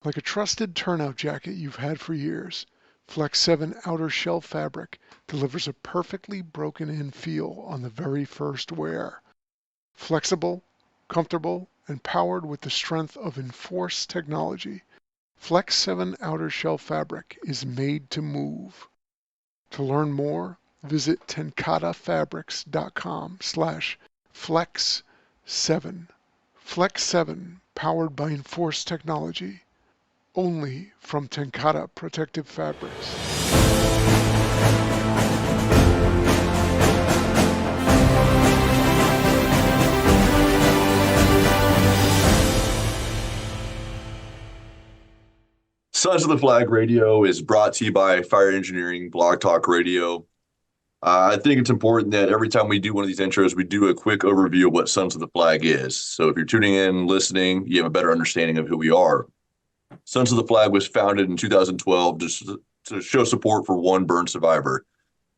Like a trusted turnout jacket you've had for years, Flex 7 outer shell fabric delivers a perfectly broken-in feel on the very first wear. Flexible, comfortable, and powered with the strength of Enforce technology, Flex 7 outer shell fabric is made to move. To learn more, visit tencatafabrics.com/flex7. Flex 7, powered by Enforce technology, only from TenCate Protective Fabrics. Sons of the Flag Radio is brought to you by Fire Engineering Blog Talk Radio. I think it's important that every time we do one of these intros, we do a quick overview of what Sons of the Flag is. So if you're tuning in, listening, you have a better understanding of who we are. Sons of the Flag was founded in 2012 to show support for one burn survivor.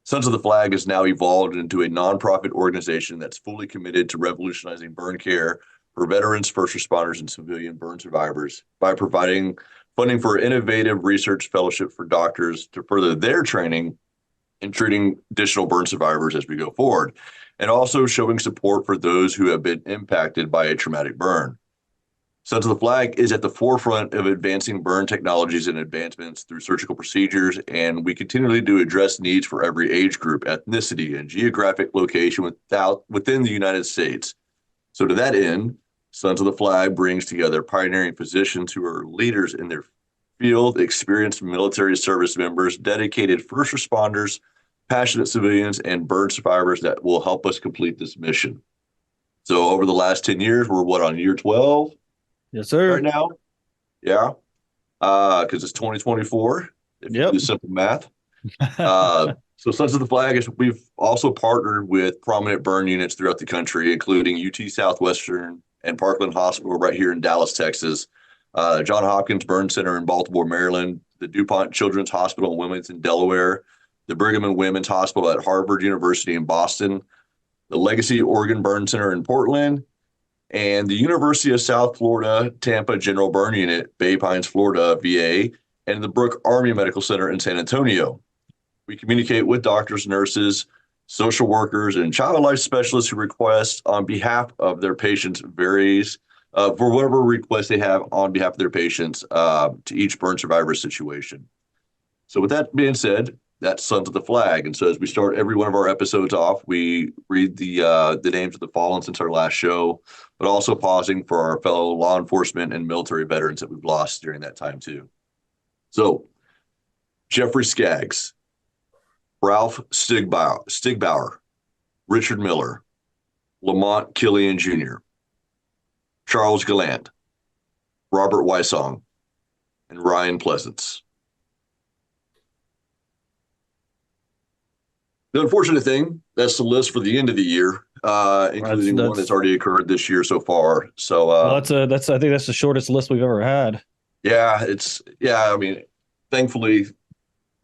Sons of the Flag has now evolved into a nonprofit organization that's fully committed to revolutionizing burn care for veterans, first responders, and civilian burn survivors by providing funding for innovative research fellowship for doctors to further their training in treating additional burn survivors as we go forward, and also showing support for those who have been impacted by a traumatic burn. Sons of the Flag is at the forefront of advancing burn technologies and advancements through surgical procedures, and we continually do address needs for every age group, ethnicity, and geographic location within the United States. So to that end, Sons of the Flag brings together pioneering physicians who are leaders in their field, experienced military service members, dedicated first responders, passionate civilians, and burn survivors that will help us complete this mission. So over the last 10 years, we're on year 12? Yes, sir. Right now? Yeah. Because it's 2024, if you do simple math. So Sons of the Flag we've also partnered with prominent burn units throughout the country, including UT Southwestern and Parkland Hospital right here in Dallas, Texas, John Hopkins Burn Center in Baltimore, Maryland, the DuPont Children's Hospital in Wilmington, Delaware, the Brigham and Women's Hospital at Harvard University in Boston, the Legacy Oregon Burn Center in Portland, and the University of South Florida Tampa General Burn Unit, Bay Pines, Florida, VA, and the Brooke Army Medical Center in San Antonio. We communicate with doctors, nurses, social workers, and child life specialists who request on behalf of their patients varies for whatever request they have on behalf of their patients to each burn survivor situation. So with that being said, that's Sons of the Flag. And so as we start every one of our episodes off, we read the names of the fallen since our last show, but also pausing for our fellow law enforcement and military veterans that we've lost during that time too. So Jeffrey Skaggs, Ralph Stigbauer, Richard Miller, Lamont Killian Jr., Charles Gallant, Robert Wysong, and Ryan Pleasance. The unfortunate thing, that's the list for the end of the year, including one that's already occurred this year so far. So I think that's the shortest list we've ever had. Yeah, I mean, thankfully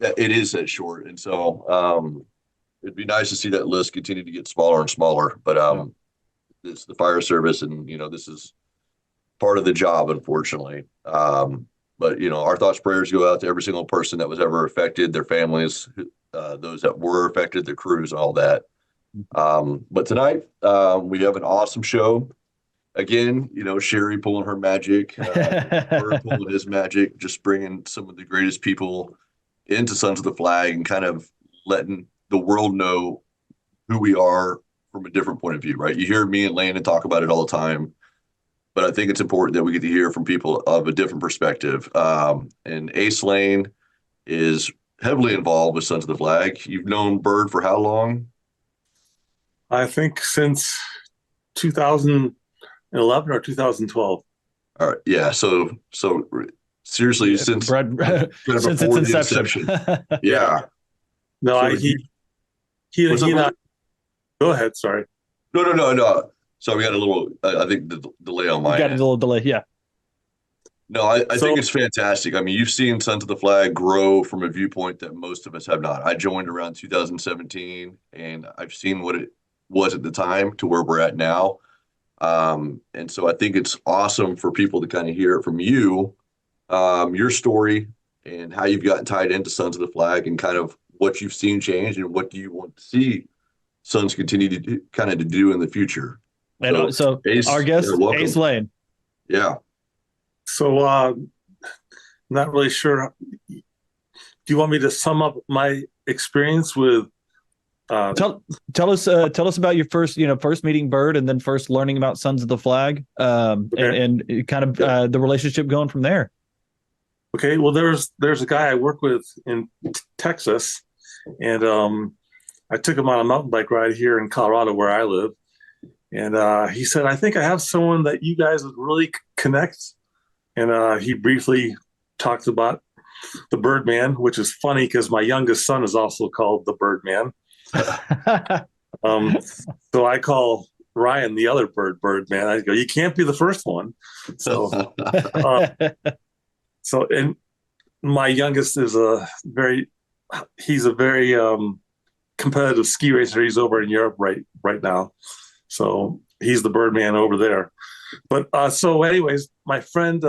it is that short. And so it'd be nice to see that list continue to get smaller and smaller. But it's the fire service, and this is part of the job, unfortunately. But our thoughts, prayers go out to every single person that was ever affected, their families, those that were affected, their crews, and all that. But tonight we have an awesome show. Again, Sherry pulling her magic, Bird pulling his magic, just bringing some of the greatest people into Sons of the Flag and kind of letting the world know who we are from a different point of view, right? You hear me and Landon talk about it all the time, but I think it's important that we get to hear from people of a different perspective. And Ace Lane is heavily involved with Sons of the Flag. You've known Bird for how long? I think since 2011 or 2012. All right. Yeah. So seriously, since Brad, since its inception. Yeah. No, So he not. Go ahead. Sorry. No. So we got a little, I think, the delay on my Got a end. little delay. Yeah. No, I think it's fantastic. I mean, you've seen Sons of the Flag grow from a viewpoint that most of us have not. I joined around 2017, and I've seen what it was at the time to where we're at now. And so I think it's awesome for people to kind of hear it from you your story and how you've gotten tied into Sons of the Flag and kind of what you've seen change and what do you want to see Sons continue to do, kind of to do in the future. And so Ace, our guest, welcome. Ace Lane. Yeah. So, not really sure. Do you want me to sum up my experience with? Tell us about your first meeting Bird and then first learning about Sons of the Flag, Okay. and kind of the relationship going from there. Okay. Well, there's a guy I work with in Texas, and I took him on a mountain bike ride here in Colorado where I live, and he said, "I think I have someone that you guys would really connect." And he briefly talked about the Birdman, which is funny because my youngest son is also called the Birdman. So I call Ryan the other Birdman. I go, you can't be the first one. So, and my youngest is he's a very competitive ski racer. He's over in Europe right now. So he's the Birdman over there. But so anyways, my friend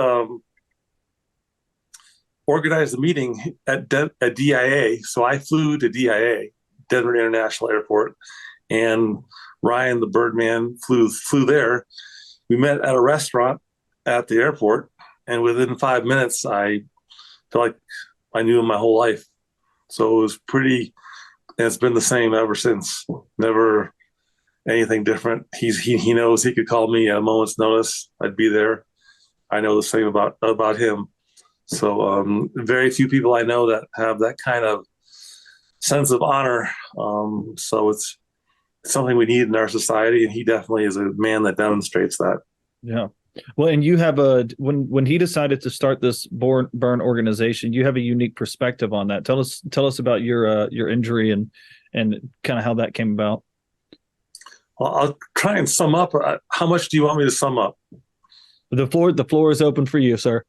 organized a meeting at DIA. So I flew to DIA, Denver International Airport, and Ryan, the Birdman, flew there. We met at a restaurant at the airport, and within 5 minutes, I felt like I knew him my whole life. So it was pretty, and it's been the same ever since. Never anything different. He knows he could call me at a moment's notice. I'd be there. I know the same about him. So very few people I know that have that kind of sense of honor. So it's something we need in our society, and he definitely is a man that demonstrates that. Yeah. Well, and you have when he decided to start this burn organization, you have a unique perspective on that. Tell us about your injury and kind of how that came about. Well, I'll try and sum up. How much do you want me to sum up? The floor is open for you, sir.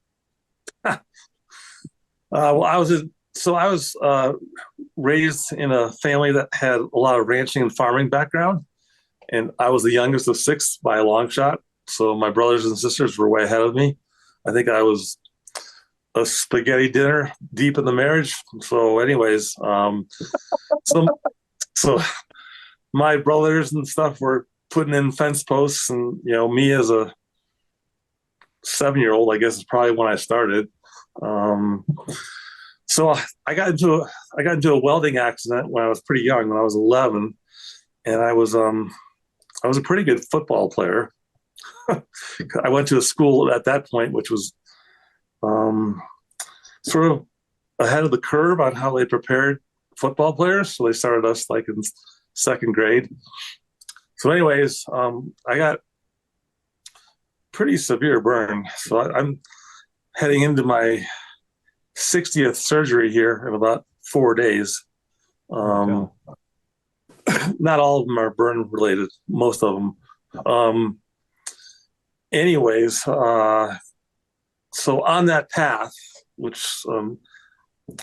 Well, I was raised in a family that had a lot of ranching and farming background, and I was the youngest of 6 by a long shot. So my brothers and sisters were way ahead of me. I think I was a spaghetti dinner deep in the marriage. So, anyways, so my brothers and stuff were putting in fence posts, and me as a 7-year-old, I guess is probably when I started. So I got into a welding accident when I was pretty young, when I was 11, and I was a pretty good football player. I went to a school at that point which was sort of ahead of the curve on how they prepared football players. So they started us like in 2nd grade. So anyways, I got pretty severe burn. So I'm heading into my 60th surgery here in about 4 days. Not all of them are burn related, most of them. Anyways, so on that path, which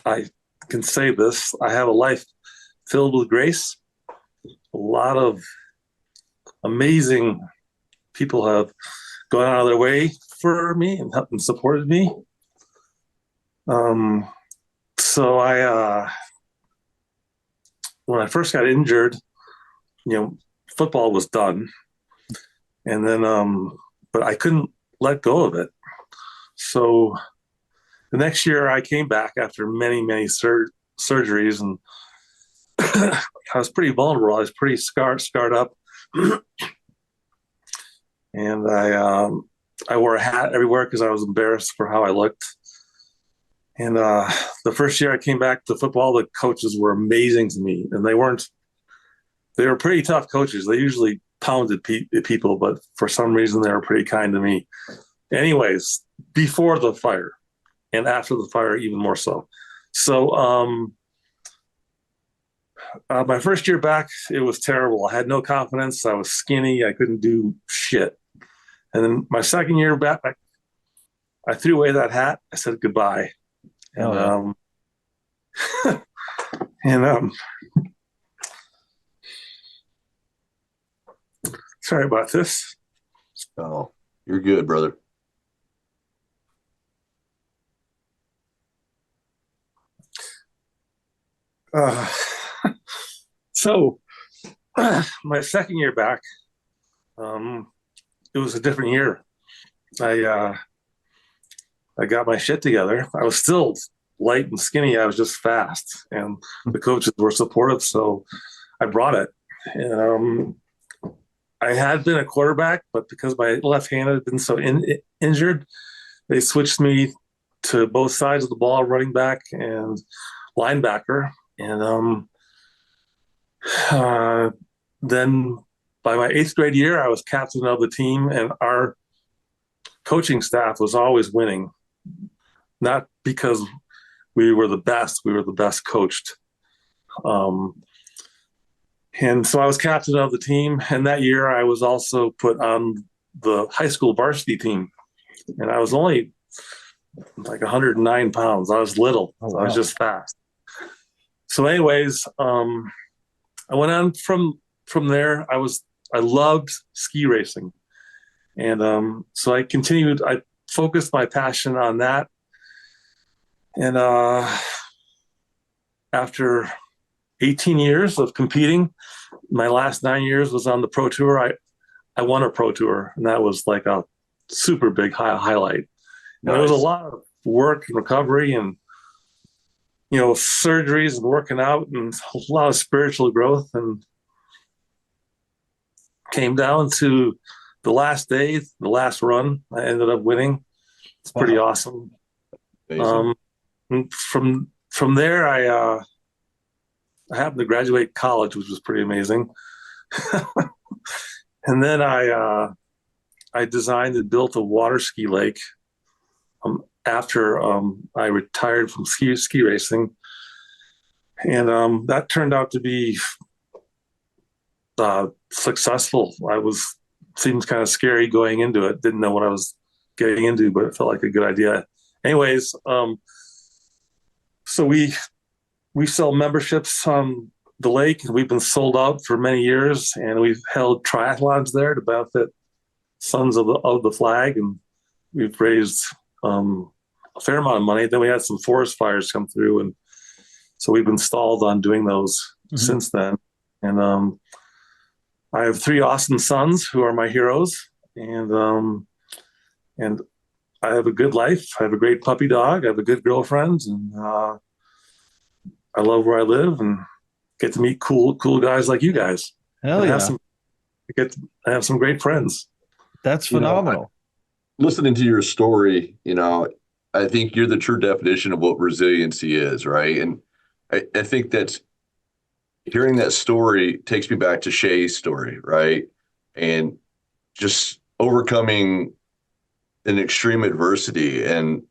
I can say this, I have a life filled with grace. A lot of amazing people have gone out of their way for me and helped and supported me. So when I first got injured, football was done, and then but I couldn't let go of it. So the next year I came back after many surgeries, and I was pretty vulnerable. I was pretty scarred up, and I wore a hat everywhere because I was embarrassed for how I looked. And the first year I came back to football, the coaches were amazing to me, and they were pretty tough coaches. They usually pounded people, but for some reason they were pretty kind to me. Anyways, before the fire and after the fire, even more so. So my first year back, it was terrible. I had no confidence. I was skinny. I couldn't do shit. And then my second year back, I threw away that hat. I said goodbye. And sorry about this. Oh, you're good, brother. Uh, so my second year back, it was a different year. I I got my shit together. I was still light and skinny. I was just fast, and the coaches were supportive, so I brought it. And, I had been a quarterback, but because my left hand had been so injured, they switched me to both sides of the ball, running back and linebacker. And then by my eighth grade year, I was captain of the team, and our coaching staff was always winning. Not because we were the best coached. And so I was captain of the team. And that year I was also put on the high school varsity team. And I was only like 109 pounds. I was little. Oh, wow. I was just fast. So anyways, I went on from there. I loved ski racing. And so I focused my passion on that. And after 18 years of competing, my last 9 years was on the pro tour. I won a pro tour, and that was like a super big highlight. And there was a lot of work and recovery and, surgeries and working out and a lot of spiritual growth, and came down to the last day, the last run. I ended up winning. It's pretty awesome. From there, I happened to graduate college, which was pretty amazing. And then I designed and built a water ski lake after I retired from ski racing, and that turned out to be successsul. Seems kind of scary going into it. Didn't know what I was getting into, but it felt like a good idea. Anyways, so we sell memberships on the lake. We've been sold out for many years, and we've held triathlons there to benefit Sons of the Flag, and we've raised a fair amount of money. Then we had some forest fires come through, and so we've been stalled on doing those since then. And I have 3 awesome sons who are my heroes, and I have a good life. I have a great puppy dog. I have a good girlfriend, and I love where I live and get to meet cool guys like you guys. Hell yeah! I have some great friends. That's phenomenal. Listening to your story, I think you're the true definition of what resiliency is, right? And I think that's hearing that story takes me back to Shay's story, right? And just overcoming an extreme adversity, and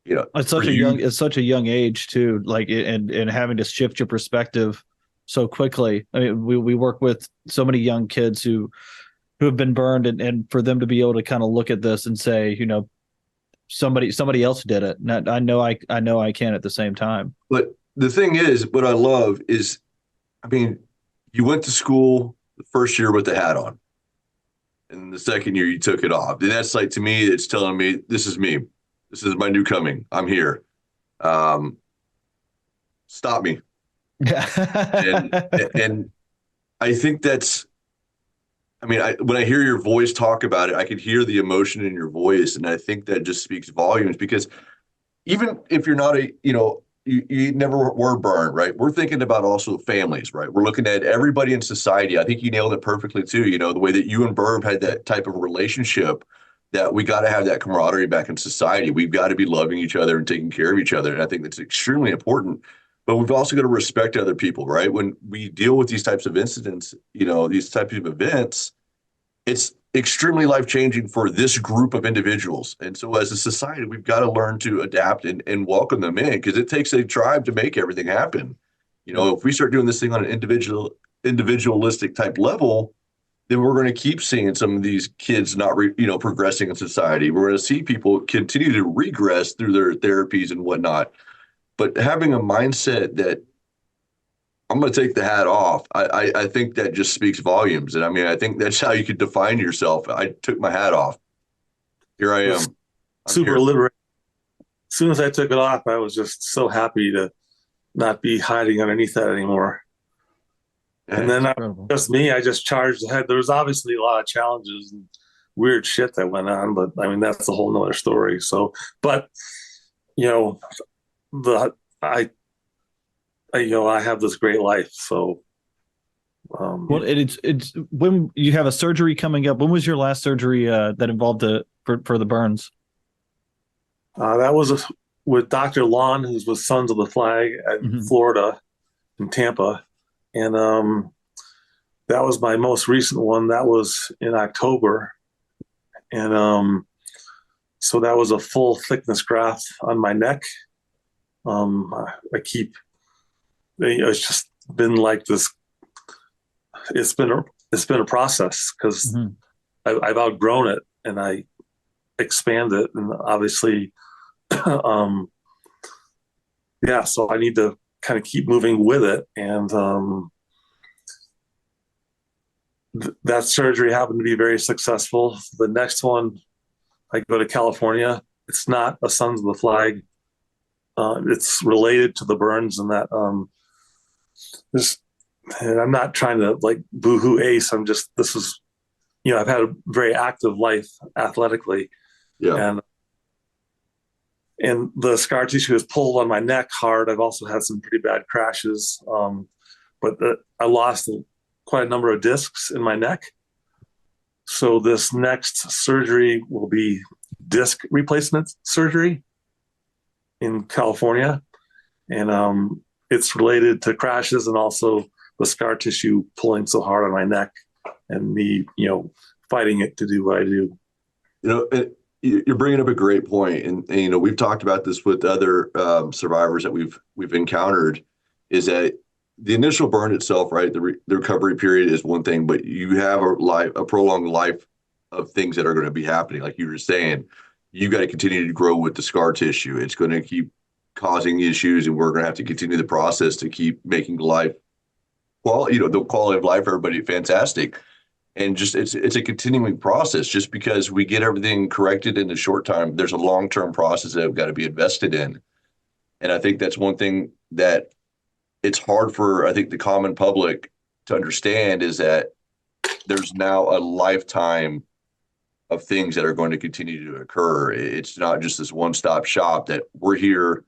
it's such a young age too, like, and having to shift your perspective so quickly. I mean, we work with so many young kids who have been burned, and for them to be able to kind of look at this and say, somebody else did it. And I know I can at the same time. But the thing is, what I love is, you went to school the first year with the hat on, and the second year you took it off. And that's like, to me, it's telling me, this is me. This is my new coming. I'm here. Stop me. and I think that's, when I hear your voice talk about it, I can hear the emotion in your voice. And I think that just speaks volumes, because even if you're not you never were burned, right? We're thinking about also families, right? We're looking at everybody in society. I think you nailed it perfectly too. The way that you and Burb had that type of relationship, that we got to have that camaraderie back in society. We've got to be loving each other and taking care of each other. And I think that's extremely important. But we've also got to respect other people, right? When we deal with these types of incidents, these types of events, it's extremely life-changing for this group of individuals. And so as a society, we've got to learn to adapt and welcome them in, because it takes a tribe to make everything happen. If we start doing this thing on an individualistic type level, then we're going to keep seeing some of these kids not progressing in society. We're going to see people continue to regress through their therapies and whatnot. But having a mindset that I'm going to take the hat off, I think that just speaks volumes. And I think that's how you could define yourself. I took my hat off. Here I am. Super liberating. As soon as I took it off, I was just so happy to not be hiding underneath that anymore. Yeah, and then incredible. just me, I just charged ahead. There was obviously a lot of challenges and weird shit that went on, but I mean, that's a whole nother story. So, but you know, the, I have this great life. So, Well, it's when you have a surgery coming up. When was your last surgery that involved for the burns? that was with Dr. Lon, who's with Sons of the Flag at Florida in Tampa. And that was my most recent one. That was in October. And so that was a full thickness graft on my neck. It's just been like this. It's been a process because I've outgrown it and I expand it, and obviously, yeah. So I need to kind of keep moving with it, and that surgery happened to be very successful. The next one, I go to California. It's not a Sons of the Flag. It's related to the burns, and that and I'm not trying to like boohoo ace. This is, I've had a very active life athletically. Yeah. And the scar tissue is pulled on my neck hard. I've also had some pretty bad crashes. But I lost quite a number of discs in my neck. So this next surgery will be disc replacement surgery in California. And it's related to crashes and also the scar tissue pulling so hard on my neck and me, fighting it to do what I do. You're bringing up a great point, and we've talked about this with other survivors that we've encountered. Is that the initial burn itself, right? The recovery period is one thing, but you have a prolonged life of things that are going to be happening. Like you were saying, you got to continue to grow with the scar tissue. It's going to keep causing issues, and we're going to have to continue the process to keep making life the quality of life for everybody fantastic. And just it's a continuing process. Just because we get everything corrected in the short time, there's a long-term process that we've got to be invested in. And I think that's one thing that it's hard for, I think, the common public to understand, is that there's now a lifetime of things that are going to continue to occur. It's not just this one-stop shop that we're here,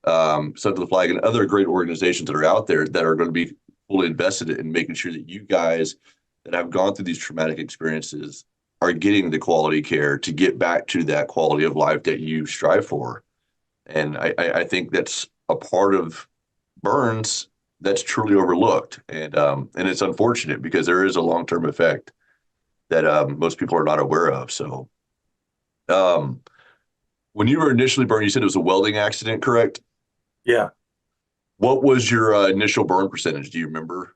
Sons of the Flag and other great organizations that are out there that are going to be fully invested in making sure that you guys that have gone through these traumatic experiences are getting the quality care to get back to that quality of life that you strive for. And I think that's a part of burns that's truly overlooked. And it's unfortunate because there is a long-term effect that most people are not aware of. So when you were initially burned, you said it was a welding accident, correct? Yeah. What was your initial burn percentage? Do you remember?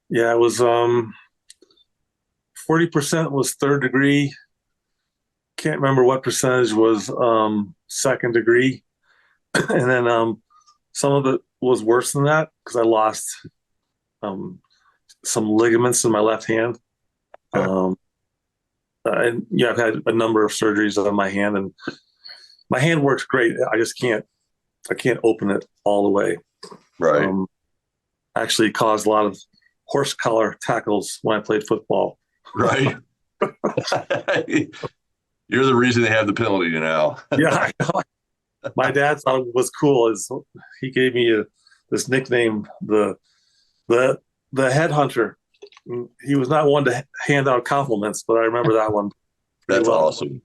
Yeah, it was 40% was third degree. Can't remember what percentage was second degree. And then some of it was worse than that because I lost some ligaments in my left hand. And I've had a number of surgeries on my hand, and my hand works great. I can't open it all the way. Right. Actually caused a lot of horse collar tackles when I played football. Right. You're the reason they have the penalty now. Yeah. My dad thought it was cool. He gave me this nickname, the headhunter. He was not one to hand out compliments, but I remember that one. That's awesome.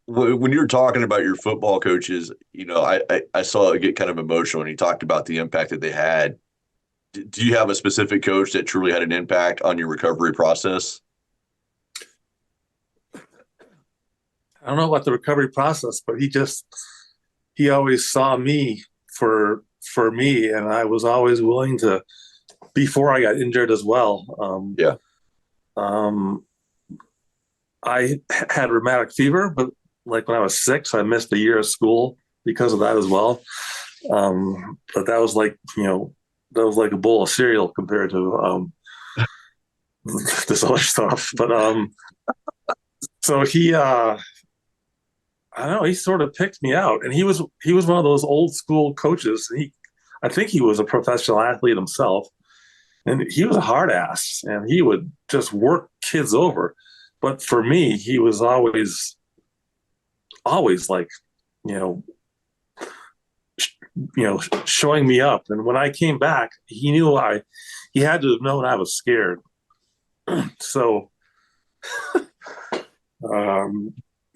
When you were talking about your football coaches, I saw it get kind of emotional, and you talked about the impact that they had. Do you have a specific coach that truly had an impact on your recovery process? I don't know about the recovery process, but he always saw me for me, and I was always willing to, before I got injured as well. Yeah. I had rheumatic fever, but like when I was 6, I missed a year of school because of that as well. But that was like, that was like a bowl of cereal compared to this other stuff. But so he, I don't know, he sort of picked me out, and he was one of those old school coaches. I think he was a professional athlete himself, and he was a hard ass, and he would just work kids over. But for me, he was always like, you know, showing me up. And when I came back, he had to have known I was scared. So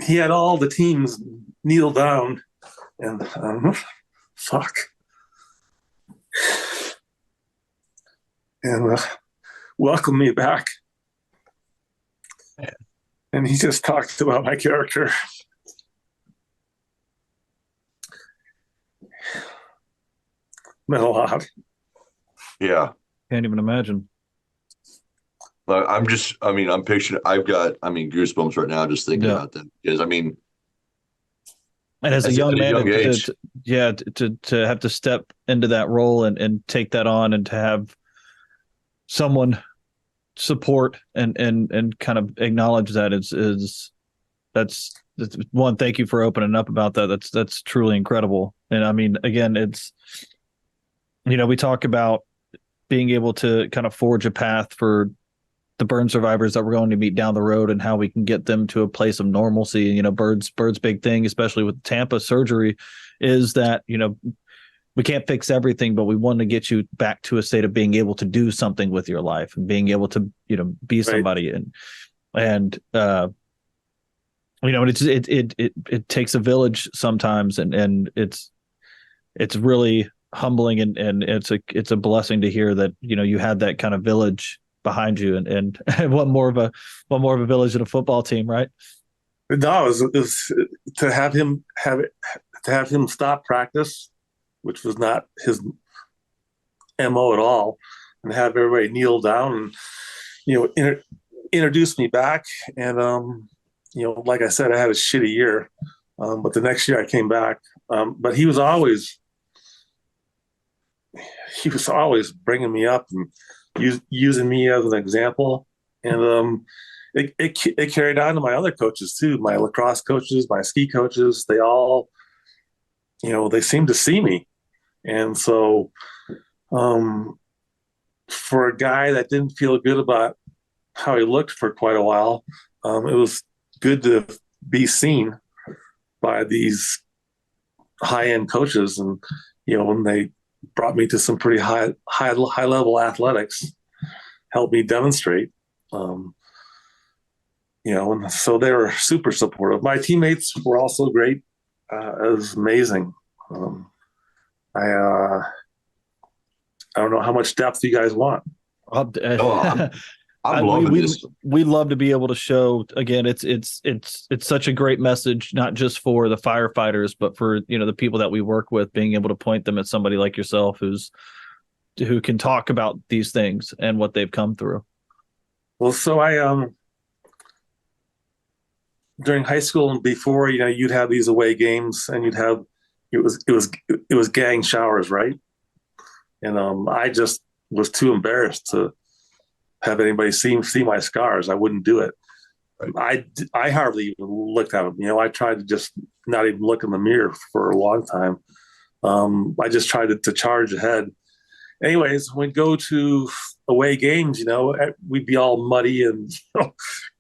he had all the teams kneel down and fuck. And welcome me back. And he just talked about my character. Meant a lot. Yeah. Can't even imagine. I'm picturing, I've got, goosebumps right now just thinking about that. Because, and as a young man, to have to step into that role and take that on, and to have someone support and kind of acknowledge that that's one. Thank you for opening up about that. That's truly incredible. And I mean, again, it's, we talk about being able to kind of forge a path for the burn survivors that we're going to meet down the road, and how we can get them to a place of normalcy. Bird's big thing, especially with Tampa surgery, is that, we can't fix everything, but we want to get you back to a state of being able to do something with your life and being able to, be somebody. And it takes a village sometimes, and it's really humbling, and it's a blessing to hear that, you had that kind of village behind you, and what more of a village than a football team, right? No, it was to have him stop practice, which was not his MO at all, and have everybody kneel down and introduce me back. And like I said, I had a shitty year, but the next year I came back. But he was always bringing me up and using me as an example. And it carried on to my other coaches too, my lacrosse coaches, my ski coaches. They all, they seemed to see me. And so for a guy that didn't feel good about how he looked for quite a while, it was good to be seen by these high-end coaches. And, when they brought me to some pretty high level athletics, helped me demonstrate, and so they were super supportive. My teammates were also great. It was amazing. I don't know how much depth you guys want. I'm loving this. We love to be able to show, again, it's such a great message, not just for the firefighters, but for, the people that we work with, being able to point them at somebody like yourself who can talk about these things and what they've come through. Well, so I during high school and before, you'd have these away games, and it was gang showers, right? And I just was too embarrassed to have anybody see my scars. I wouldn't do it. I hardly even looked at them. I tried to just not even look in the mirror for a long time. I just tried to charge ahead. Anyways, we'd go to away games, we'd be all muddy and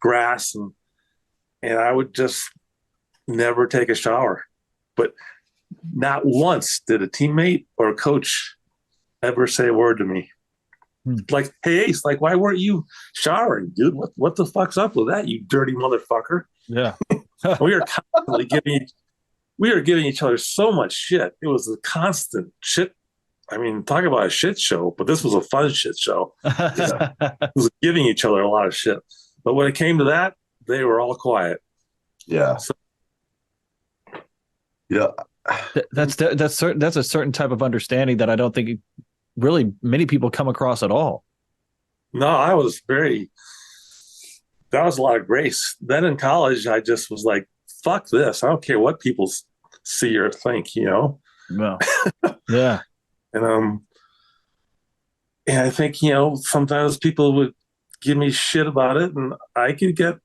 grass, and I would just never take a shower. But not once did a teammate or a coach ever say a word to me. Like, hey, Ace, like, why weren't you showering, dude? What the fuck's up with that, you dirty motherfucker? Yeah. we were constantly giving each other so much shit. It was a constant shit. I mean, talk about a shit show, but this was a fun shit show. It was giving each other a lot of shit. But when it came to that, they were all quiet. Yeah. So, yeah. That's a certain type of understanding that I don't think really many people come across at all. No, that was a lot of grace. Then in college, I just was like, fuck this. I don't care what people see or think, No. Yeah. And I think, sometimes people would give me shit about it, and I could get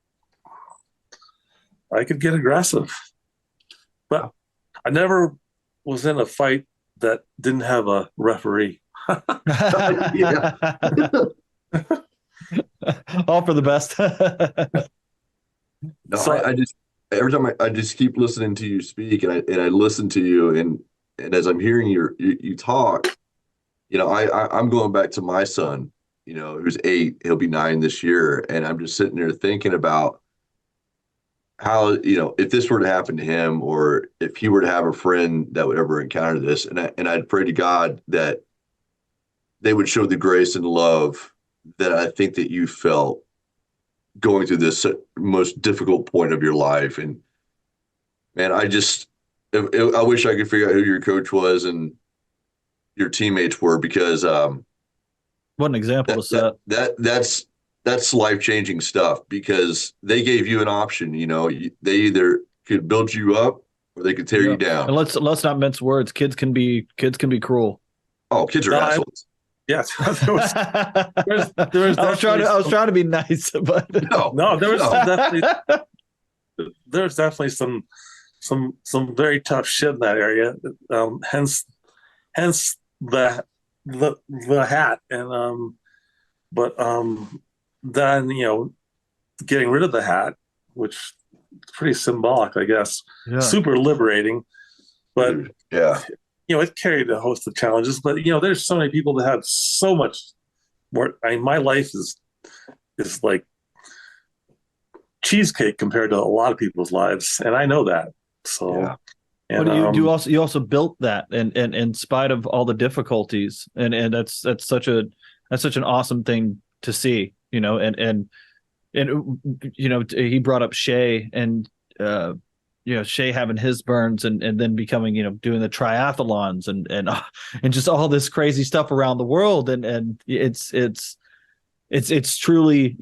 aggressive. But I never was in a fight that didn't have a referee. Yeah. All for the best. No, So I just every time I just keep listening to you speak, and I listen to you, and as I'm hearing you talk, I'm going back to my son, who's 8, he'll be 9 this year, and I'm just sitting there thinking about how, if this were to happen to him, or if he were to have a friend that would ever encounter this, and I'd pray to God that they would show the grace and love that I think that you felt going through this most difficult point of your life. And man, I wish I could figure out who your coach was and your teammates were, because what an example to set. that's life-changing stuff, because they gave you an option. They either could build you up or they could tear you down. And let's not mince words. Kids can be cruel. Oh, kids are assholes. Yes. I was trying to be nice, but no, there's definitely some very tough shit in that area. Hence the hat, and but then getting rid of the hat, which is pretty symbolic, I guess. Yeah. Super liberating, but yeah. It carried a host of challenges, but there's so many people that have so much more. I mean, my life is like cheesecake compared to a lot of people's lives, and I know that. So, yeah. And but you also built that, and in spite of all the difficulties, and that's such an awesome thing to see, and he brought up Shay, and Shay having his burns, and then becoming, doing the triathlons and just all this crazy stuff around the world. And it's truly,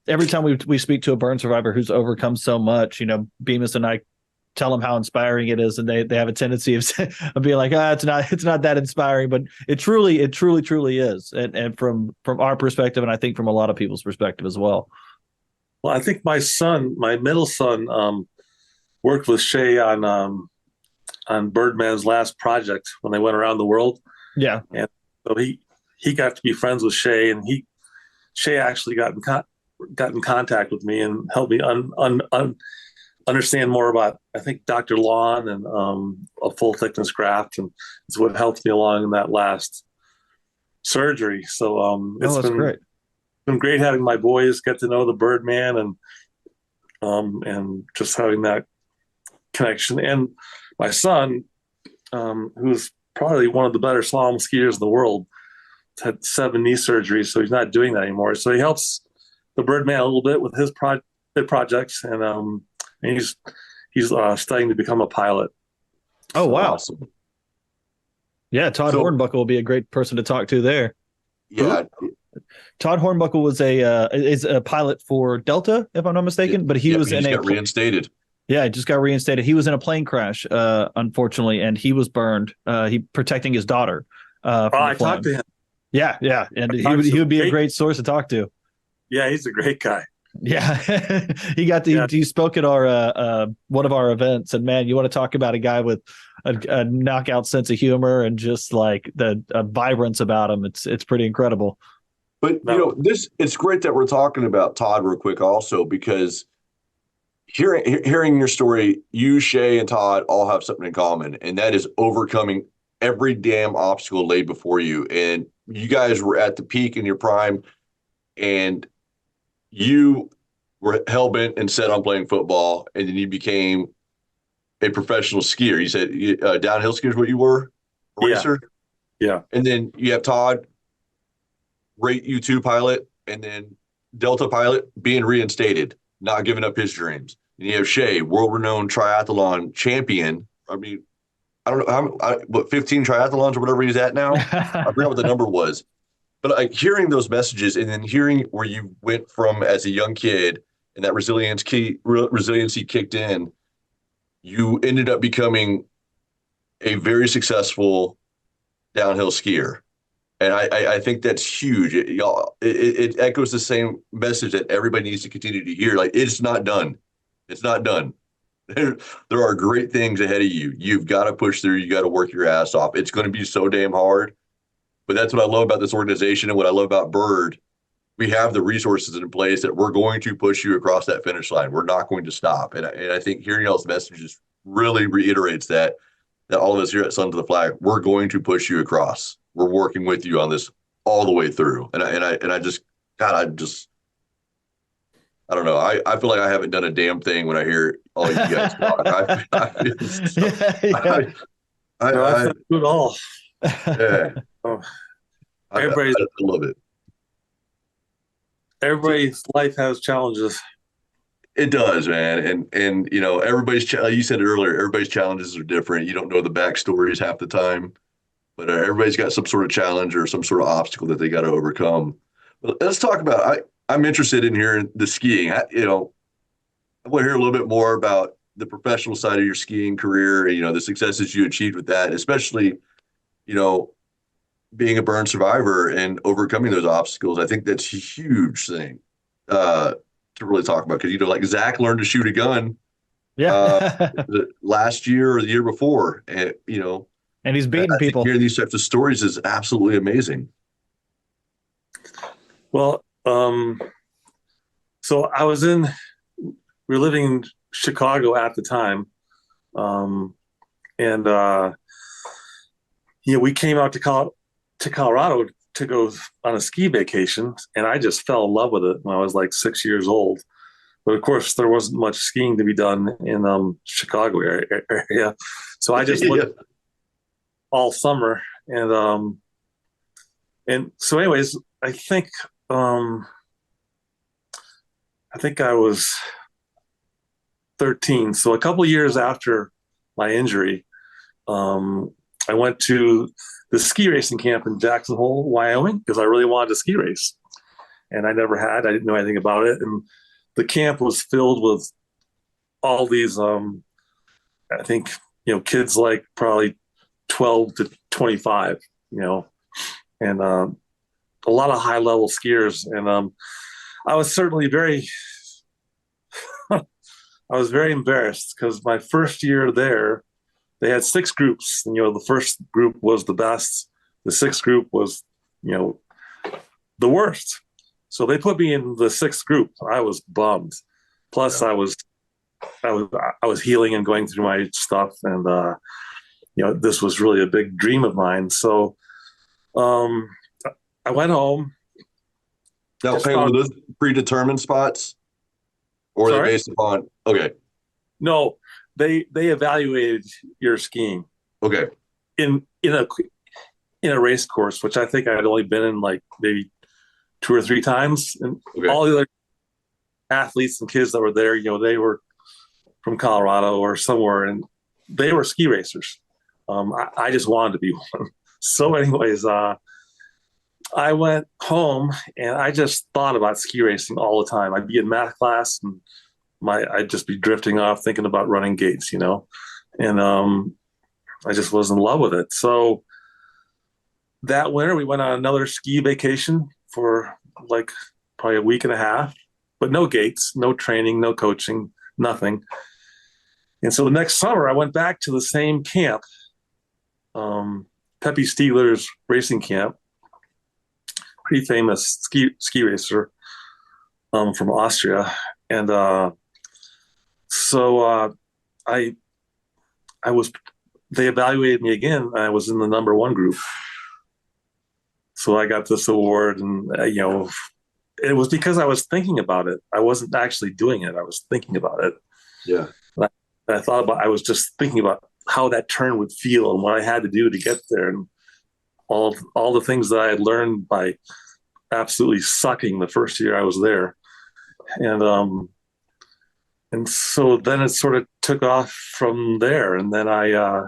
every time we speak to a burn survivor who's overcome so much, Bemis and I tell them how inspiring it is. And they have a tendency of being like, it's not that inspiring, but it truly is. And from our perspective, and I think from a lot of people's perspective as well. Well, I think my middle son, worked with Shay on Birdman's last project when they went around the world. Yeah, and so he got to be friends with Shay, and Shay actually got in contact with me and helped me understand more about, I think, Dr. Lawn and a full thickness graft, and it's what helped me along in that last surgery. So it's been great having my boys get to know the Birdman, and just having that connection. And my son, who's probably one of the better slalom skiers in the world, had 7 knee surgeries, so he's not doing that anymore. So he helps the Birdman a little bit with his projects, and he's studying to become a pilot. Oh, so, wow! Awesome. Yeah, Todd Hornbuckle will be a great person to talk to there. Yeah. Todd Hornbuckle is a pilot for Delta, if I'm not mistaken, but he got reinstated. Yeah, he just got reinstated. He was in a plane crash, unfortunately, and he was burned. He protecting his daughter. I talked to him. Yeah, and he would be a great source to talk to. Yeah, he's a great guy. Yeah, he spoke at our one of our events, and man, you want to talk about a guy with a knockout sense of humor and just like the vibrance about him. It's pretty incredible. But it's great that we're talking about Todd real quick, also, because hearing your story, you, Shay, and Todd all have something in common, and that is overcoming every damn obstacle laid before you. And you guys were at the peak in your prime, and you were hell-bent and set on playing football, and then you became a professional skier. You said downhill skier is what you were? A racer? Yeah. And then you have Todd, rate U2 pilot, and then Delta pilot, being reinstated, not giving up his dreams. And you have Shay, world-renowned triathlon champion. I mean, I don't know, what, 15 triathlons or whatever he's at now? I forgot what the number was. But like hearing those messages, and then hearing where you went from as a young kid, and that resiliency kicked in, you ended up becoming a very successful downhill skier. And I think that's huge. It echoes the same message that everybody needs to continue to hear. Like, it's not done. It's not done. there are great things ahead of you. You've got to push through. You got to work your ass off. It's going to be so damn hard. But that's what I love about this organization and what I love about Bird. We have the resources in place that we're going to push you across that finish line. We're not going to stop. And I think hearing y'all's message just really reiterates that all of us here at Sons of the Flag, we're going to push you across. We're working with you on this all the way through. And I just, God, I don't know. I feel like I haven't done a damn thing when I hear all you guys talk. I feel good all. Yeah. Oh, I love it. Everybody's life has challenges. It does, man. And you know, you said it earlier, everybody's challenges are different. You don't know the backstories half the time, but everybody's got some sort of challenge or some sort of obstacle that they got to overcome. But let's talk about, I'm interested in hearing the skiing. I want to hear a little bit more about the professional side of your skiing career and, you know, the successes you achieved with that, especially, you know, being a burn survivor and overcoming those obstacles. I think that's a huge thing to really talk about, because, you know, like Zach learned to shoot a gun last year or the year before, and, you know, and he's beating people. Hearing these types of stories is absolutely amazing. Well, so we were living in Chicago at the time, and we came out to Colorado to go on a ski vacation, and I just fell in love with it when I was like 6 years old. But of course, there wasn't much skiing to be done in Chicago area, so I just looked all summer, and so, anyways, I think I was 13. So a couple of years after my injury, I went to the ski racing camp in Jackson Hole, Wyoming, because I really wanted to ski race. And I never had. I didn't know anything about it. And the camp was filled with all these, I think, you know, kids like probably 12 to 25, you know, and a lot of high level skiers. And I was certainly I was very embarrassed, because my first year there, they had 6 groups. And, you know, the first group was the best. The 6th group was, you know, the worst. So they put me in the 6th group. I was bummed. Plus, I was healing and going through my stuff, and you know, this was really a big dream of mine. So I went home. Now, were those predetermined spots, or are they based upon? Okay. No, they evaluated your skiing. Okay. In a race course, which I think I had only been in like maybe 2 or 3 times, and all the other athletes and kids that were there, you know, they were from Colorado or somewhere, and they were ski racers. I just wanted to be one. So, anyways, I went home and I just thought about ski racing all the time. I'd be in math class and I'd just be drifting off thinking about running gates, you know, and I just was in love with it. So that winter we went on another ski vacation for like probably a week and a half, but no gates, no training, no coaching, nothing. And so the next summer I went back to the same camp, Pepe Stiegler's racing camp, pretty famous ski racer from Austria. And so they evaluated me again. I was in the number 1 group. So I got this award, and, you know, it was because I was thinking about it. I wasn't actually doing it. I was thinking about it. Yeah. And I was just thinking about how that turn would feel and what I had to do to get there, and all the things that I had learned by absolutely sucking the first year I was there. And so then it sort of took off from there. And then I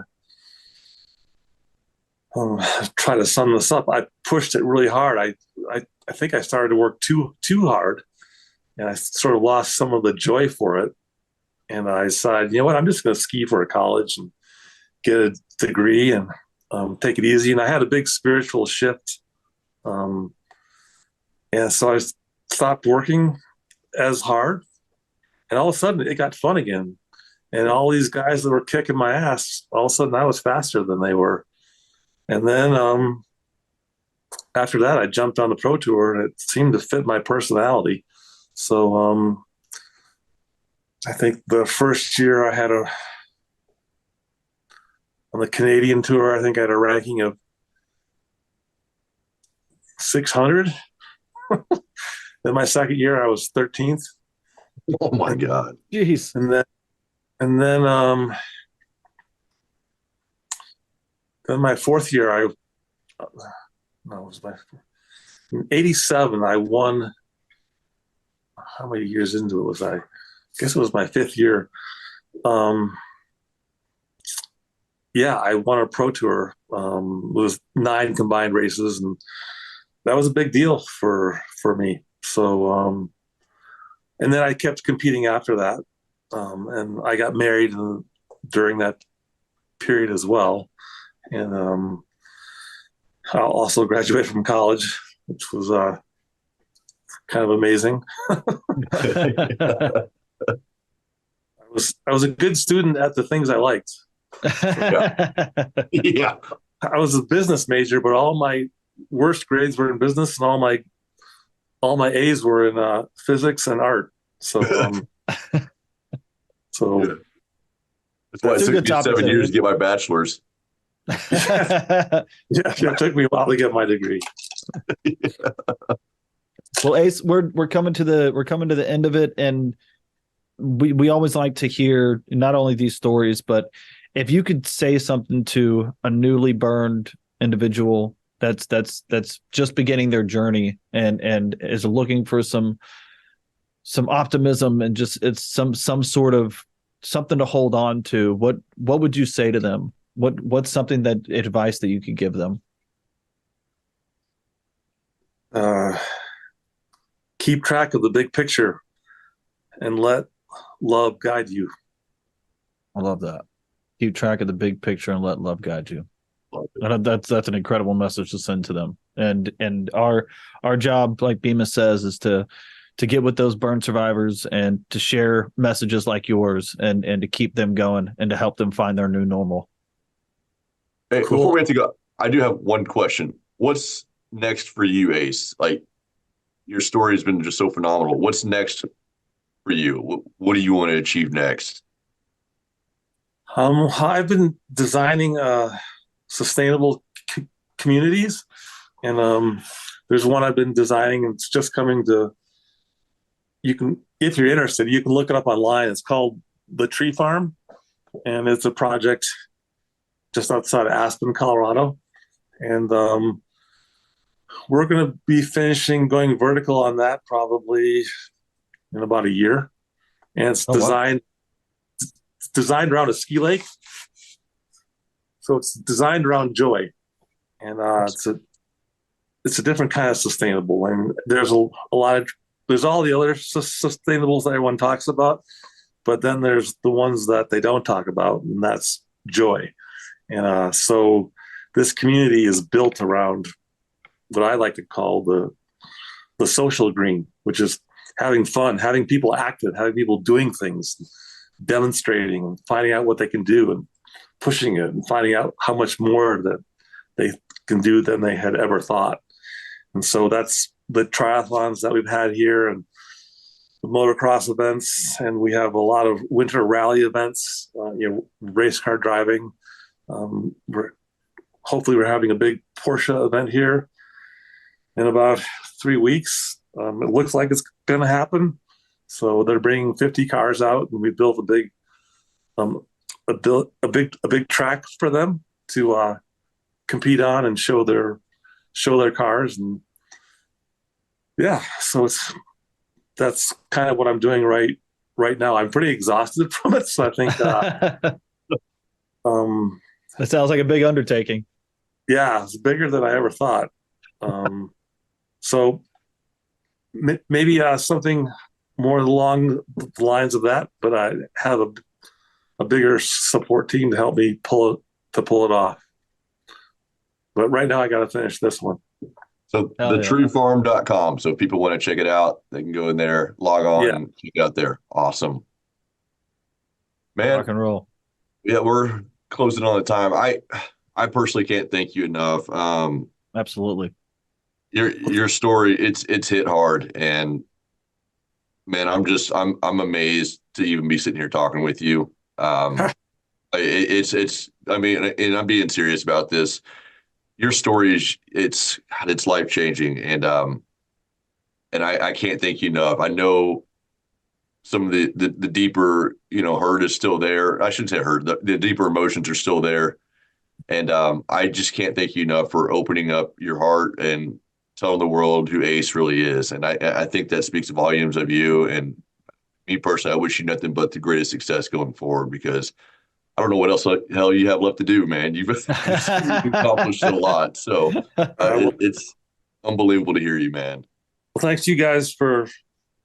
try to sum this up. I pushed it really hard. I think I started to work too hard, and I sort of lost some of the joy for it. And I decided, you know what, I'm just going to ski for a college and get a degree and take it easy. And I had a big spiritual shift. And so I stopped working as hard, and all of a sudden it got fun again. And all these guys that were kicking my ass, all of a sudden I was faster than they were. And then after that, I jumped on the Pro Tour, and it seemed to fit my personality. So I think the first year I had on the Canadian Tour, I think I had a ranking of 600. Then my second year, I was 13th. Oh my God! Jeez. And then then my fourth year, it was my in '87. I won. How many years into it was I? I guess it was my fifth year. Yeah, I won a Pro Tour. It was 9 combined races, and that was a big deal for me. So, and then I kept competing after that, and I got married during that period as well, and I also graduated from college, which was kind of amazing. I was a good student at the things I liked. Yeah. I was a business major, but all my worst grades were in business, and all my A's were in physics and art. So, so Yeah. That's why it took me 7 years to get my bachelor's. Yeah, it took me a while to get my degree. Well, Ace, we're coming to the end of it, and we always like to hear not only these stories, but if you could say something to a newly burned individual that's just beginning their journey and is looking for some optimism and just it's some sort of something to hold on to, what would you say to them? What's something that advice that you could give them? Keep track of the big picture and let love guide you. I love that. Keep track of the big picture and let love guide you. And that's an incredible message to send to them. And our job, like Bemis says, is to get with those burn survivors and to share messages like yours and to keep them going and to help them find their new normal. Hey, cool. Before we have to go, I do have one question. What's next for you, Ace? Like, your story has been just so phenomenal. What's next for you? What do you want to achieve next? I've been designing sustainable communities, and there's one I've been designing, and it's just coming to. You can, if you're interested, you can look it up online. It's called The Tree Farm, and it's a project just outside of Aspen, Colorado, and we're going to be going vertical on that probably in about a year, and it's designed. Wow. It's designed around a ski lake. So it's designed around joy. And it's a different kind of sustainable. And there's a lot of, there's all the other sustainables that everyone talks about, but then there's the ones that they don't talk about, and that's joy. And so this community is built around what I like to call the social green, which is having fun, having people active, having people doing things, demonstrating and finding out what they can do and pushing it and finding out how much more that they can do than they had ever thought. And so that's the triathlons that we've had here and the motocross events. And we have a lot of winter rally events, race car driving. Hopefully we're having a big Porsche event here in about 3 weeks. It looks like it's going to happen. So they're bringing 50 cars out, and we built a big track for them to compete on and show their cars. And yeah, so that's kind of what I'm doing right now. I'm pretty exhausted from it, so I think that sounds like a big undertaking. Yeah, it's bigger than I ever thought. So maybe something more along the lines of that, but I have a bigger support team to help me pull it off. But right now I got to finish this one. So thetreefarm.com. So if people want to check it out, they can go in there, log on and check it out there. Awesome. Man, Rock and roll. yeah, we're closing on the time. I personally can't thank you enough. Absolutely. Your story, it's hit hard, and man, I'm amazed to even be sitting here talking with you. It's I mean, and I'm being serious about this. Your story is it's life changing, and I can't thank you enough. I know some of the deeper, hurt is still there. I shouldn't say hurt. The deeper emotions are still there. And I just can't thank you enough for opening up your heart and telling the world who Ace really is. And I think that speaks volumes of you. And me personally, I wish you nothing but the greatest success going forward, because I don't know what else the hell you have left to do, man. You've accomplished a lot. So it's unbelievable to hear you, man. Well, thanks to you guys for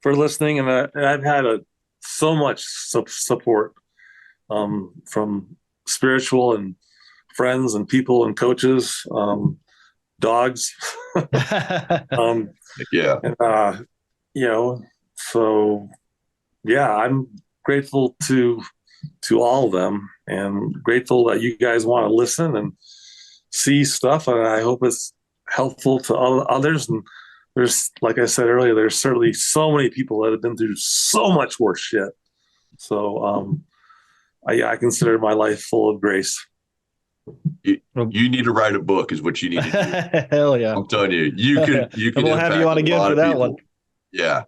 listening, and I've had so much support from spiritual and friends and people and coaches, dogs. Yeah. And, so yeah, I'm grateful to all of them, and grateful that you guys want to listen and see stuff. And I hope it's helpful to others. And there's, like I said earlier, there's certainly so many people that have been through so much worse shit. So I consider my life full of grace. You need to write a book, is what you need to do. Hell yeah! I'm telling you, you can. We'll have you on again for that one. Yeah.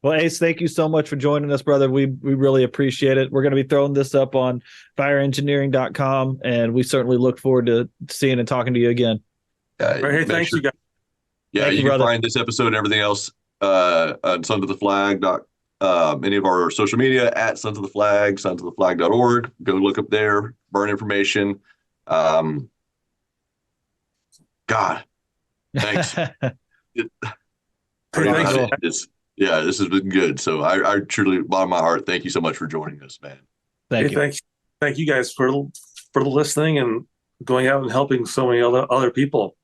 Well, Ace, thank you so much for joining us, brother. We really appreciate it. We're going to be throwing this up on fireengineering.com, and we certainly look forward to seeing and talking to you again. Hey, thanks, you guys. Yeah, you can find this episode and everything else on Sons of the Flag. Any of our social media at Sons of the Flag, sonsoftheflag.org. Go look up there, burn information. God, thanks. Yeah, this has been good. So I truly, bottom of my heart, thank you so much for joining us, man. Thank you. Thank you guys for listening and going out and helping so many other people.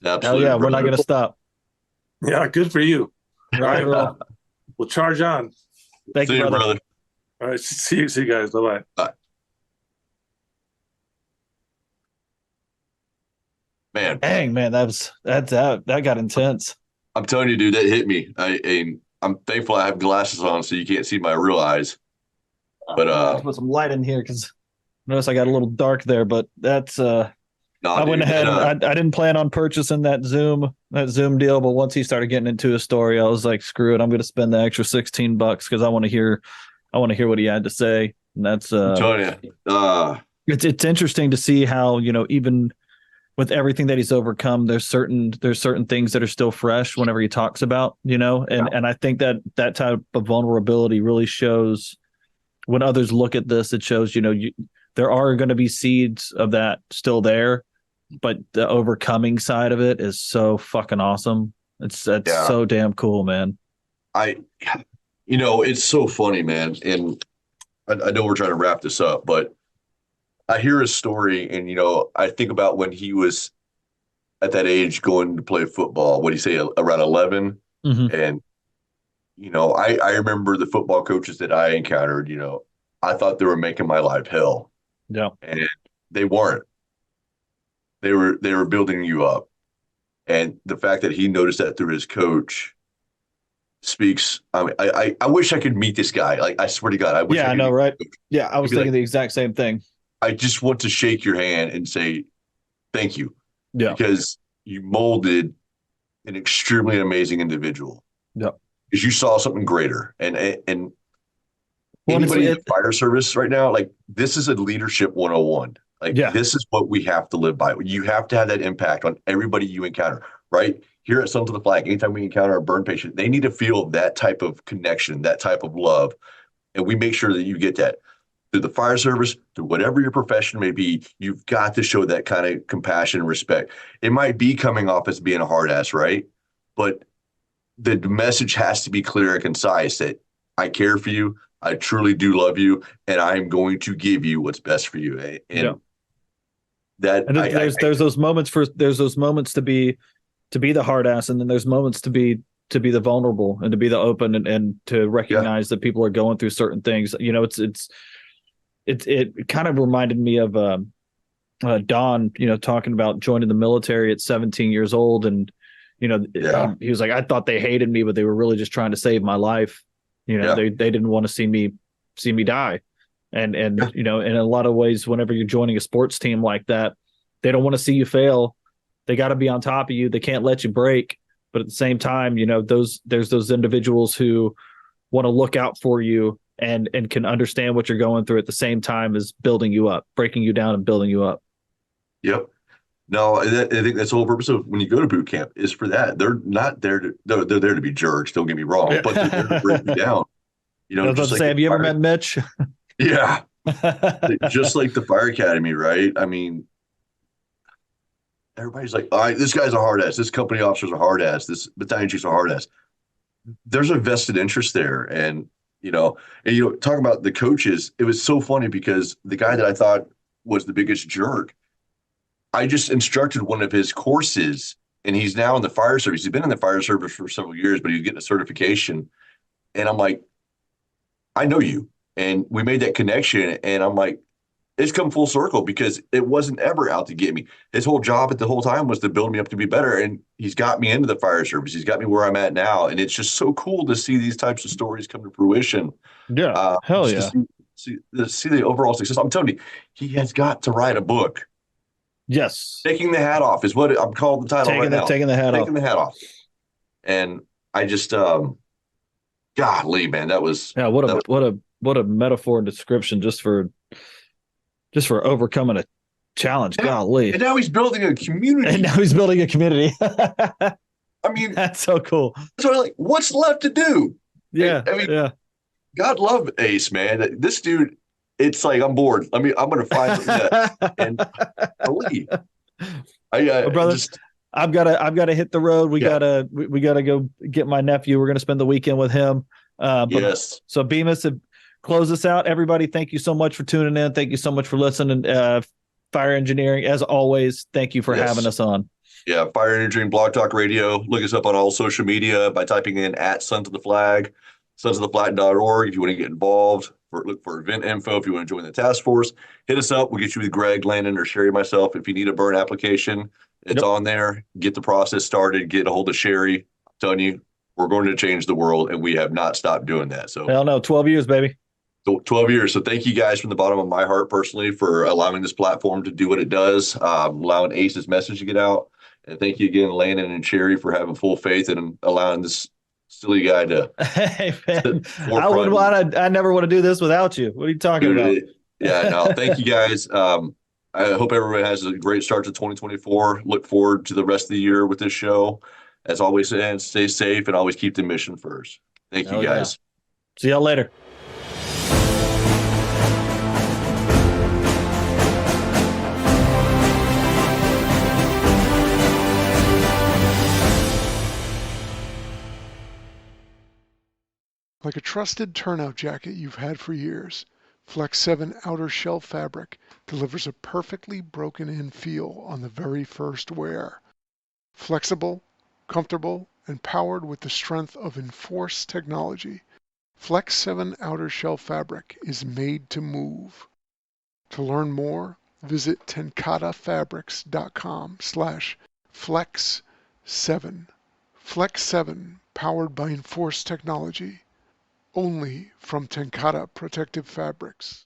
Absolutely. Hell yeah, we're not going to stop. Yeah, good for you. Right. We'll charge on. Thank you, brother. All right, see you guys. Bye-bye. Bye. Man. Dang, man, that got intense. I'm telling you, dude, that hit me. I'm thankful I have glasses on so you can't see my real eyes. But put some light in here because notice I got a little dark there, but that's I went ahead. I didn't plan on purchasing that Zoom deal, but once he started getting into a story, I was like, screw it, I'm going to spend the extra $16 because I want to hear what he had to say. And that's I'm telling you, it's interesting to see how, even with everything that he's overcome, there's certain things that are still fresh whenever he talks about, and I think that type of vulnerability really shows when others look at this. It shows, there are going to be seeds of that still there, but the overcoming side of it is so fucking awesome. That's so damn cool, man. It's so funny, man. And I know we're trying to wrap this up, but I hear his story, and I think about when he was at that age going to play football. What do you say, around 11? Mm-hmm. And I remember the football coaches that I encountered. I thought they were making my life hell. Yeah, and they weren't. They were building you up, and the fact that he noticed that through his coach speaks. I mean, I wish I could meet this guy. Like, I swear to God, I wish. Yeah, I know, right? Yeah, I was thinking the exact same thing. I just want to shake your hand and say thank you. Yeah. Because you molded an extremely amazing individual. Yeah. Because you saw something greater. And anybody in the fire service right now, like, this is a leadership 101. Like, this is what we have to live by. You have to have that impact on everybody you encounter, right? Here at Sons of the Flag, anytime we encounter a burn patient, they need to feel that type of connection, that type of love. And we make sure that you get that. Through the fire service, through whatever your profession may be, you've got to show that kind of compassion and respect. It might be coming off as being a hard ass, right? But the message has to be clear and concise that I care for you, I truly do love you, and I'm going to give you what's best for you. And there's those moments to be the hard ass, and then there's moments to be the vulnerable and to be the open and to recognize that people are going through certain things. it kind of reminded me of Don, talking about joining the military at 17 years old, and Yeah. he was like, I thought they hated me, but they were really just trying to save my life. Yeah. They didn't want to see me die. And in a lot of ways, whenever you're joining a sports team like that, they don't want to see you fail. They got to be on top of you. They can't let you break. But at the same time, there's those individuals who want to look out for you and can understand what you're going through at the same time as building you up, breaking you down and building you up. Yep. No, I think that's the whole purpose of when you go to boot camp is for that. They're not there to they're there to be jerks. Don't get me wrong, but they're there to break you down. I was about Just to like say, have you ever met Mitch? Yeah, just like the fire academy, right? I mean, everybody's like, "All right, this guy's a hard ass. This company officer's a hard ass. This battalion chief's a hard ass." There's a vested interest there, and talking about the coaches, it was so funny because the guy that I thought was the biggest jerk, I just instructed one of his courses, and he's now in the fire service. He's been in the fire service for several years, but he's getting a certification. And I'm like, I know you. And we made that connection. And I'm like, it's come full circle because it wasn't ever out to get me. His whole job at the whole time was to build me up to be better. And he's got me into the fire service. He's got me where I'm at now. And it's just so cool to see these types of stories come to fruition. Yeah. Hell yeah. See the overall success. I'm telling you, he has got to write a book. Yes. Taking the hat off is what I'm called the title right now. Taking the hat off. Taking the hat off. And I just, golly, man, that was what a metaphor and description just for overcoming a challenge. Yeah. Golly. And now he's building a community. I mean, that's so cool. So like, what's left to do? Yeah. I mean, yeah. God love Ace, man. This dude, it's like, I'm bored. I'm going to find something and I'll leave. Brother, I've got to hit the road. We gotta go get my nephew. We're going to spend the weekend with him. Yes. So Bemis, to close us out, everybody, thank you so much for tuning in. Thank you so much for listening. Fire Engineering, as always, thank you for having us on. Yeah, Fire Engineering Blog Talk Radio. Look us up on all social media by typing in @Sons of the Flag, sonsoftheflag.org if you want to get involved. Look for event info if you want to join the task force. Hit us up. We'll get you with Greg, Landon, or Sherry, myself. If you need a burn application, it's on there. Get the process started. Get a hold of Sherry. I'm telling you, we're going to change the world, and we have not stopped doing that. So hell no, 12 years, baby. 12 years. So thank you guys from the bottom of my heart personally for allowing this platform to do what it does, allowing Ace's message to get out. And thank you again, Landon and Sherry, for having full faith and allowing this silly guy to. Hey, man. I never want to do this without you. What are you talking about? Yeah, no, thank you guys. I hope everybody has a great start to 2024. Look forward to the rest of the year with this show. As always, stay safe and always keep the mission first. Thank you, guys. Yeah. See y'all later. Like a trusted turnout jacket you've had for years, Flex 7 outer shell fabric delivers a perfectly broken-in feel on the very first wear. Flexible, comfortable, and powered with the strength of enforced technology, Flex 7 outer shell fabric is made to move. To learn more, visit tencatafabrics.com/flex7. Flex 7, powered by enforced technology. Only from TenCate Protective Fabrics.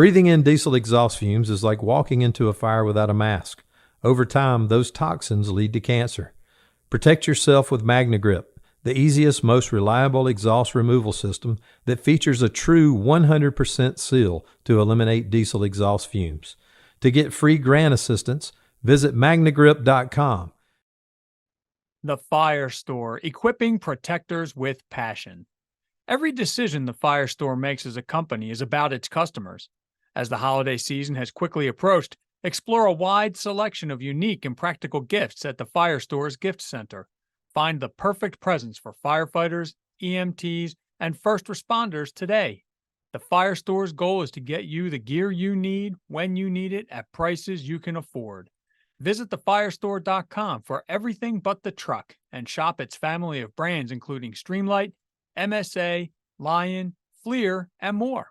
Breathing in diesel exhaust fumes is like walking into a fire without a mask. Over time, those toxins lead to cancer. Protect yourself with MagnaGrip, the easiest, most reliable exhaust removal system that features a true 100% seal to eliminate diesel exhaust fumes. To get free grant assistance, visit magnagrip.com. The Firestore, equipping protectors with passion. Every decision the Firestore makes as a company is about its customers. As the holiday season has quickly approached, explore a wide selection of unique and practical gifts at the Firestore's Gift Center. Find the perfect presents for firefighters, EMTs, and first responders today. The Firestore's goal is to get you the gear you need when you need it at prices you can afford. Visit thefirestore.com for everything but the truck and shop its family of brands including Streamlight, MSA, Lion, Fleer, and more.